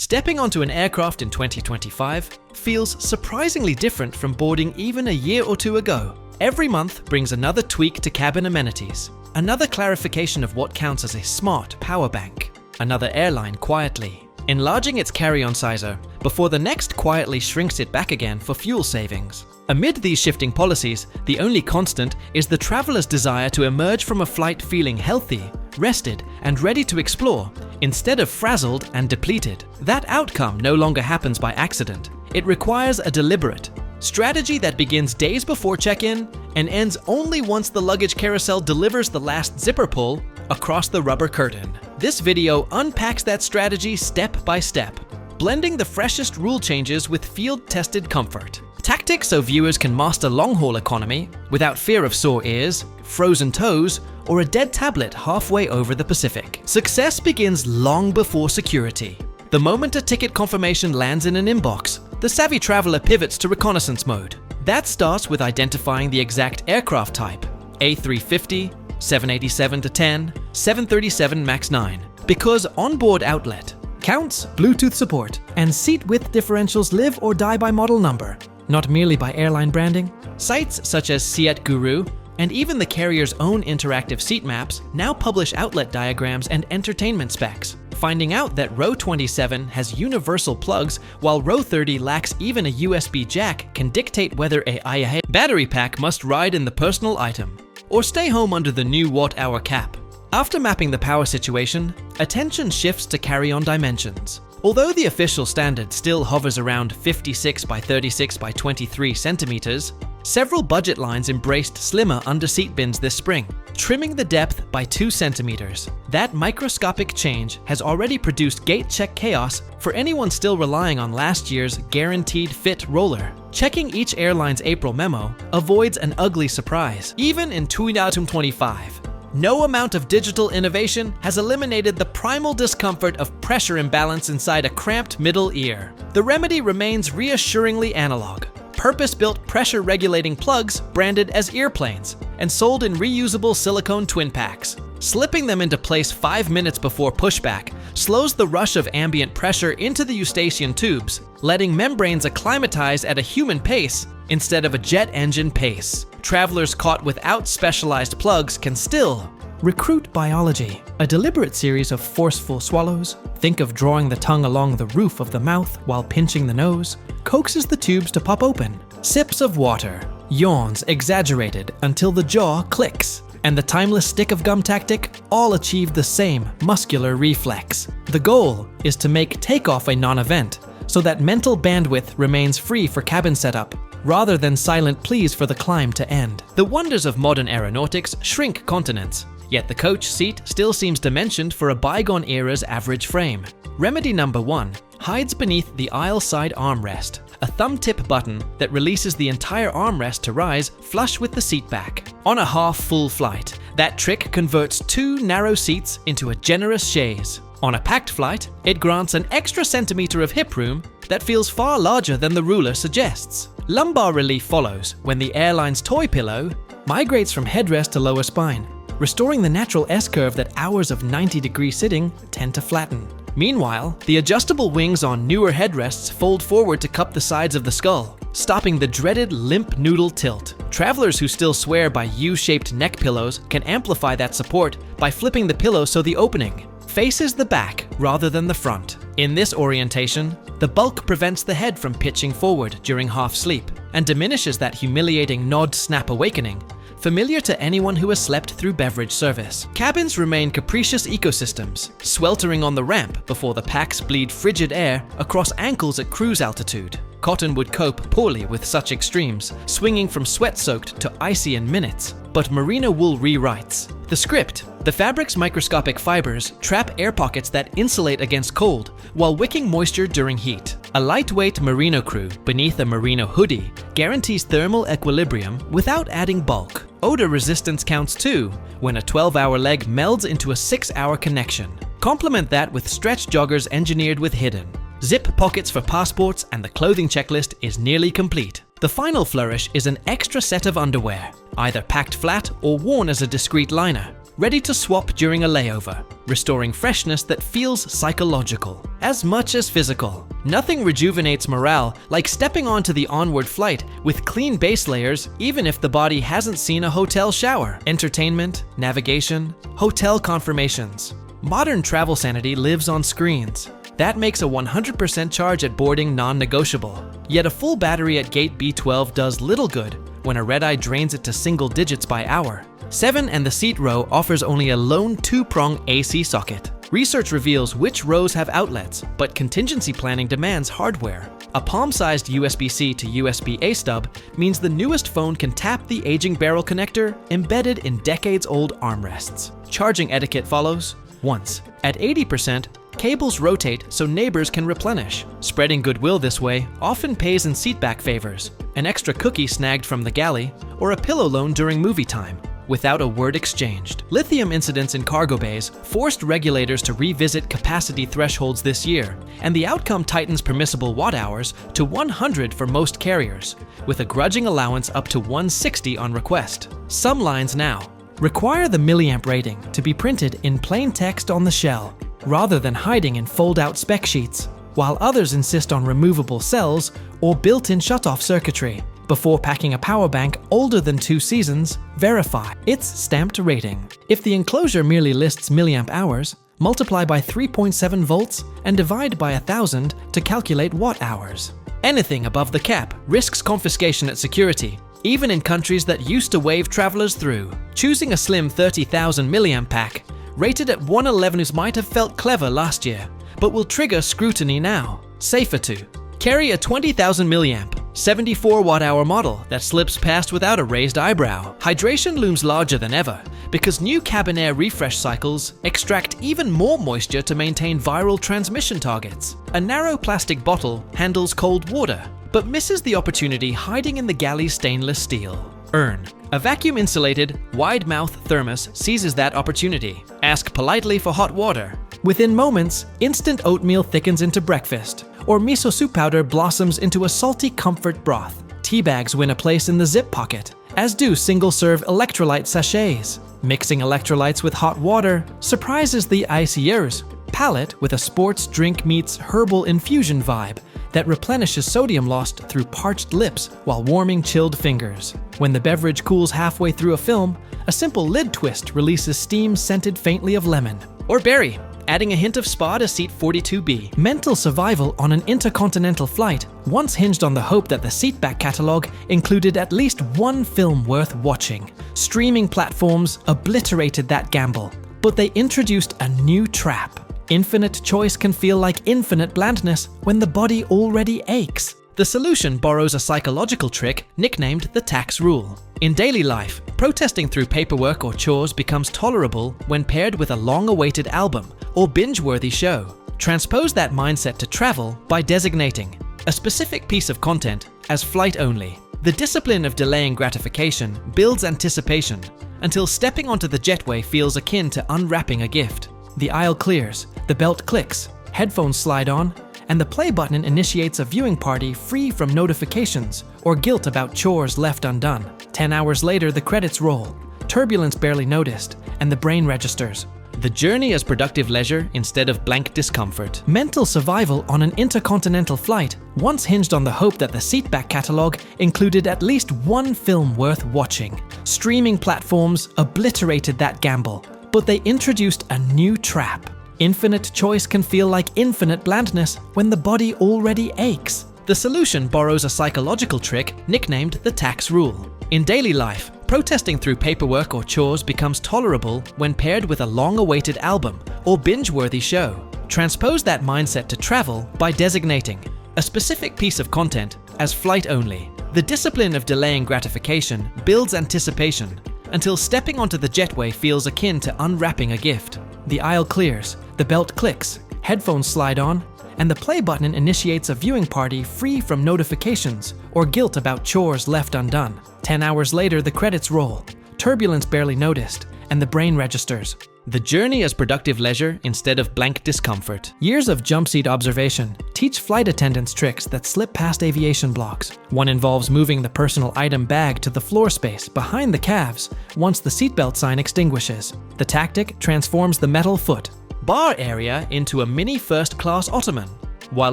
Stepping onto an aircraft in 2025 feels surprisingly different from boarding even a year or two ago. Every month brings another tweak to cabin amenities, another clarification of what counts as a smart power bank, another airline quietly enlarging its carry-on sizer before the next quietly shrinks it back again for fuel savings. Amid these shifting policies, the only constant is the traveler's desire to emerge from a flight feeling healthy, rested, and ready to explore, instead of frazzled and depleted. That outcome no longer happens by accident. It requires a deliberate strategy that begins days before check-in and ends only once the luggage carousel delivers the last zipper pull across the rubber curtain. This video unpacks that strategy step by step, blending the freshest rule changes with field-tested comfort. Tactics so viewers can master long-haul economy without fear of sore ears, frozen toes, or a dead tablet halfway over the Pacific. Success begins long before security. The moment a ticket confirmation lands in an inbox, the savvy traveler pivots to reconnaissance mode. That starts with identifying the exact aircraft type: A350, 787-10, 737 MAX 9, because onboard outlet counts, Bluetooth support, and seat width differentials live or die by model number, not merely by airline branding. Sites such as Seat Guru and even the carrier's own interactive seat maps now publish outlet diagrams and entertainment specs. Finding out that row 27 has universal plugs while row 30 lacks even a USB jack can dictate whether a battery pack must ride in the personal item or stay home under the new watt-hour cap. After mapping the power situation, attention shifts to carry-on dimensions. Although the official standard still hovers around 56 by 36 by 23 centimeters, several budget lines embraced slimmer under-seat bins this spring, trimming the depth by 2 centimeters. That microscopic change has already produced gate check chaos for anyone still relying on last year's guaranteed fit roller. Checking each airline's April memo avoids an ugly surprise. Even in 2025, no amount of digital innovation has eliminated the primal discomfort of pressure imbalance inside a cramped middle ear. The remedy remains reassuringly analog. Purpose-built pressure-regulating plugs branded as earplanes and sold in reusable silicone twin packs. Slipping them into place 5 minutes before pushback slows the rush of ambient pressure into the eustachian tubes, letting membranes acclimatize at a human pace instead of a jet engine pace. Travelers caught without specialized plugs can still recruit biology. A deliberate series of forceful swallows, think of drawing the tongue along the roof of the mouth while pinching the nose, coaxes the tubes to pop open. Sips of water, yawns exaggerated until the jaw clicks, and the timeless stick of gum tactic all achieve the same muscular reflex. The goal is to make takeoff a non-event, so that mental bandwidth remains free for cabin setup, rather than silent pleas for the climb to end. The wonders of modern aeronautics shrink continents, yet the coach seat still seems dimensioned for a bygone era's average frame. Remedy number 1 hides beneath the aisle side armrest, a thumb-tip button that releases the entire armrest to rise flush with the seat back. On a half-full flight, that trick converts 2 narrow seats into a generous chaise. On a packed flight, it grants an extra centimeter of hip room that feels far larger than the ruler suggests. Lumbar relief follows when the airline's toy pillow migrates from headrest to lower spine, restoring the natural S-curve that hours of 90-degree sitting tend to flatten. Meanwhile, the adjustable wings on newer headrests fold forward to cup the sides of the skull, stopping the dreaded limp noodle tilt. Travelers who still swear by U-shaped neck pillows can amplify that support by flipping the pillow so the opening faces the back rather than the front. In this orientation, the bulk prevents the head from pitching forward during half sleep and diminishes that humiliating nod-snap awakening familiar to anyone who has slept through beverage service. Cabins remain capricious ecosystems, sweltering on the ramp before the packs bleed frigid air across ankles at cruise altitude. Cotton would cope poorly with such extremes, swinging from sweat-soaked to icy in minutes. But merino wool rewrites the script. The fabric's microscopic fibers trap air pockets that insulate against cold while wicking moisture during heat. A lightweight merino crew beneath a merino hoodie guarantees thermal equilibrium without adding bulk. Odor resistance counts too, when a 12-hour leg melds into a 6-hour connection. Complement that with stretch joggers engineered with hidden zip pockets for passports, and the clothing checklist is nearly complete. The final flourish is an extra set of underwear, either packed flat or worn as a discreet liner. ready to swap during a layover, restoring freshness that feels psychological, as much as physical. Nothing rejuvenates morale like stepping onto the onward flight with clean base layers even if the body hasn't seen a hotel shower. Entertainment, navigation, hotel confirmations. Modern travel sanity lives on screens. That makes a 100% charge at boarding non-negotiable. Yet a full battery at gate B12 does little good when a red-eye drains it to single digits by hour. 7 and the seat row offers only a lone 2-prong AC socket. Research reveals which rows have outlets, but contingency planning demands hardware. A palm-sized USB-C to USB-A stub means the newest phone can tap the aging barrel connector embedded in decades-old armrests. Charging etiquette follows. Once. At 80%, cables rotate so neighbors can replenish. Spreading goodwill this way often pays in seatback favors, an extra cookie snagged from the galley, or a pillow loan during movie time, without a word exchanged. Lithium incidents in cargo bays forced regulators to revisit capacity thresholds this year, and the outcome tightens permissible watt hours to 100 for most carriers, with a grudging allowance up to 160 on request. Some lines now require the milliamp rating to be printed in plain text on the shell, rather than hiding in fold-out spec sheets, while others insist on removable cells or built-in shut-off circuitry. Before packing a power bank older than 2 seasons, verify its stamped rating. If the enclosure merely lists milliamp hours, multiply by 3.7 volts and divide by 1,000 to calculate watt hours. Anything above the cap risks confiscation at security, even in countries that used to wave travelers through. Choosing a slim 30,000 milliamp pack rated at 111 might have felt clever last year, but will trigger scrutiny now. Safer to carry a 20,000 milliamp, 74 watt-hour model that slips past without a raised eyebrow. Hydration looms larger than ever because new cabin air refresh cycles extract even more moisture to maintain viral transmission targets. A narrow plastic bottle handles cold water, but misses the opportunity hiding in the galley's stainless steel. Urn. A vacuum-insulated, wide-mouth thermos seizes that opportunity. Ask politely for hot water. Within moments, instant oatmeal thickens into breakfast, or miso soup powder blossoms into a salty comfort broth. Tea bags win a place in the zip pocket, as do single-serve electrolyte sachets. Mixing electrolytes with hot water surprises the iciers. Palate with a sports drink meets herbal infusion vibe that replenishes sodium lost through parched lips while warming chilled fingers. When the beverage cools halfway through a film, a simple lid twist releases steam scented faintly of lemon. Or berry, adding a hint of spa to seat 42B. Mental survival on an intercontinental flight once hinged on the hope that the seatback catalog included at least one film worth watching. Streaming platforms obliterated that gamble, but they introduced a new trap. Infinite choice can feel like infinite blandness when the body already aches. The solution borrows a psychological trick nicknamed the tax rule. In daily life, protesting through paperwork or chores becomes tolerable when paired with a long-awaited album or binge-worthy show. Transpose that mindset to travel by designating a specific piece of content as flight only. The discipline of delaying gratification builds anticipation until stepping onto the jetway feels akin to unwrapping a gift. The aisle clears, the belt clicks, headphones slide on, and the play button initiates a viewing party free from notifications or guilt about chores left undone. 10 hours later, the credits roll, turbulence barely noticed, and the brain registers. The journey as productive leisure instead of blank discomfort. Mental survival on an intercontinental flight once hinged on the hope that the seatback catalog included at least one film worth watching. Streaming platforms obliterated that gamble, but they introduced a new trap. Infinite choice can feel like infinite blandness when the body already aches. The solution borrows a psychological trick nicknamed the tax rule. In daily life, protesting through paperwork or chores becomes tolerable when paired with a long-awaited album or binge-worthy show. Transpose that mindset to travel by designating a specific piece of content as flight only. The discipline of delaying gratification builds anticipation until stepping onto the jetway feels akin to unwrapping a gift. The aisle clears, the belt clicks, headphones slide on, and the play button initiates a viewing party free from notifications or guilt about chores left undone. 10 hours later, the credits roll, turbulence barely noticed, and the brain registers. The journey as productive leisure instead of blank discomfort. Years of jump seat observation teach flight attendants tricks that slip past aviation blocks. One involves moving the personal item bag to the floor space behind the calves once the seatbelt sign extinguishes. The tactic transforms the metal foot bar area into a mini first-class ottoman, while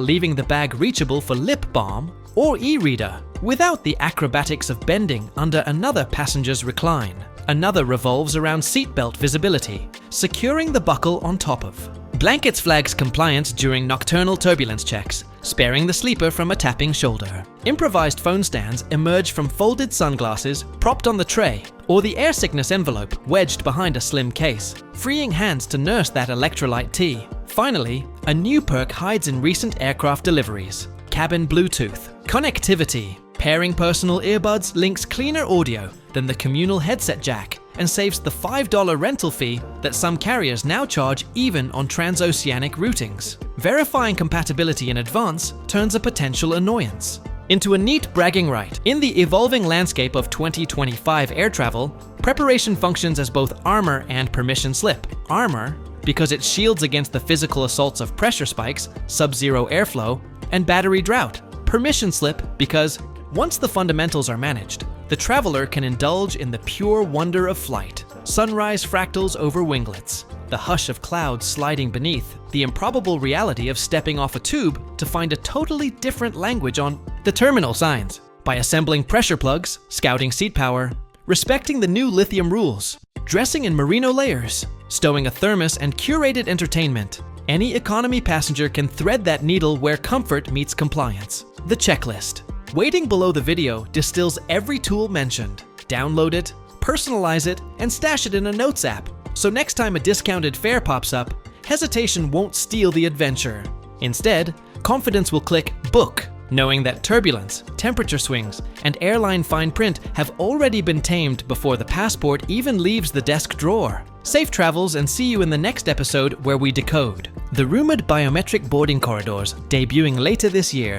leaving the bag reachable for lip balm or e-reader, without the acrobatics of bending under another passenger's recline. Another revolves around seatbelt visibility, securing the buckle on top of. Blankets flags compliance during nocturnal turbulence checks, sparing the sleeper from a tapping shoulder. Improvised phone stands emerge from folded sunglasses propped on the tray, or the air sickness envelope wedged behind a slim case, freeing hands to nurse that electrolyte tea. Finally, a new perk hides in recent aircraft deliveries: cabin Bluetooth. Connectivity. Pairing personal earbuds links cleaner audio than the communal headset jack and saves the $5 rental fee that some carriers now charge even on transoceanic routings. Verifying compatibility in advance turns a potential annoyance into a neat bragging right. In the evolving landscape of 2025 air travel, preparation functions as both armor and permission slip. Armor, because it shields against the physical assaults of pressure spikes, sub-zero airflow, and battery drought. Permission slip, because once the fundamentals are managed, the traveler can indulge in the pure wonder of flight. Sunrise fractals over winglets, the hush of clouds sliding beneath, the improbable reality of stepping off a tube to find a totally different language on the terminal signs. By assembling pressure plugs, scouting seat power, respecting the new lithium rules, dressing in merino layers, stowing a thermos and curated entertainment, any economy passenger can thread that needle where comfort meets compliance. The checklist. Waiting below the video distills every tool mentioned. Download it, personalize it, and stash it in a notes app. So next time a discounted fare pops up, hesitation won't steal the adventure. Instead, confidence will click book, knowing that turbulence, temperature swings, and airline fine print have already been tamed before the passport even leaves the desk drawer. Safe travels, and see you in the next episode where we decode the rumored biometric boarding corridors debuting later this year